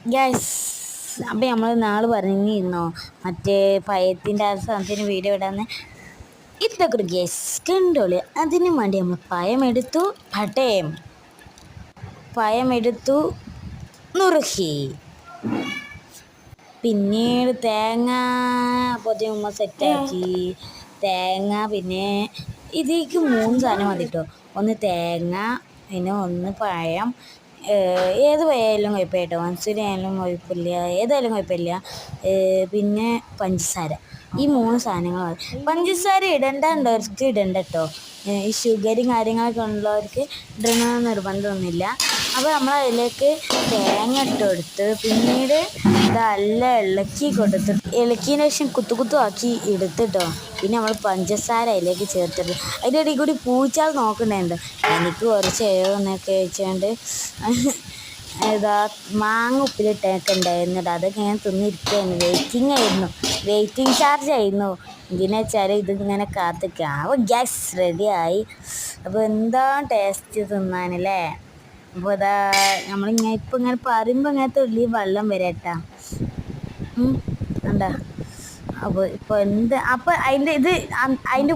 Gas അപ്പം നമ്മൾ നാളെ പറഞ്ഞിരുന്നോ മറ്റേ പയത്തിൻ്റെ ആ സാധനത്തിന് വീഡിയോ ഇടാന്ന്. ഇതൊക്കെ ഒരു ഗ്യാസ് കണ്ടോളി. അതിന് വേണ്ടി നമ്മൾ പഴമെടുത്തു, പഴമെടുത്തു നുറുക്കി, പിന്നീട് തേങ്ങ പൊതിയുമ്മ സെറ്റാക്കി. തേങ്ങ പിന്നെ ഇതിലേക്ക് 3 സാധനം മതി കേട്ടോ. ഒന്ന് തേങ്ങ, പിന്നെ ഒന്ന് പഴം, ഏത് പഴമായാലും കുഴപ്പമില്ല കേട്ടോ, മൻസൂരി ആയാലും കുഴപ്പമില്ല, ഏതായാലും കുഴപ്പമില്ല. പിന്നെ പഞ്ചസാര. ഈ 3 സാധനങ്ങൾ മതി. പഞ്ചസാര ഇടേണ്ടവർക്ക് ഇടണ്ട കേട്ടോ. ഈ ഷുഗറും കാര്യങ്ങളൊക്കെ ഉള്ളവർക്ക് ഇടണമെന്ന് നിർബന്ധമൊന്നുമില്ല. അപ്പോൾ നമ്മൾ അതിലേക്ക് തേങ്ങ ഇട്ട് കൊടുത്ത് പിന്നീട് ഇതെല്ലാം ഇളക്കിയതിന് ശേഷം കുത്തു ആക്കി എടുത്തിട്ടോ. പിന്നെ നമ്മൾ പഞ്ചസാര അതിലേക്ക് ചേർത്തിട്ട് അതിൻ്റെ ഇടയിൽ കൂടി പൂച്ചാൽ നോക്കണ്ടേണ്ടോ. എനിക്ക് കുറച്ച് എഴുന്നൊക്കെ വെച്ചുകൊണ്ട് മാങ്ങ ഉപ്പിലിട്ടൊക്കെ ഉണ്ടായിരുന്നുണ്ട്. അതൊക്കെ ഞാൻ തിന്നിരിക്കുകയായിരുന്നു. വെയിറ്റിംഗ് ചാർജ് ആയിരുന്നു. എന്തിനാ വെച്ചാൽ ഇതിങ്ങനെ കാത്തിക്കുക. അപ്പോൾ ഗ്യാസ് റെഡിയായി. അപ്പോൾ എന്താ ടേസ്റ്റ് തിന്നാനല്ലേ. അപ്പോൾ നമ്മളിങ്ങനെ ഇങ്ങനെ പറയുമ്പോൾ ഇങ്ങനെ തുള്ളി വെള്ളം വരട്ടാ ഉണ്ടാ. അപ്പോൾ ഇപ്പോൾ അപ്പോൾ അതിൻ്റെ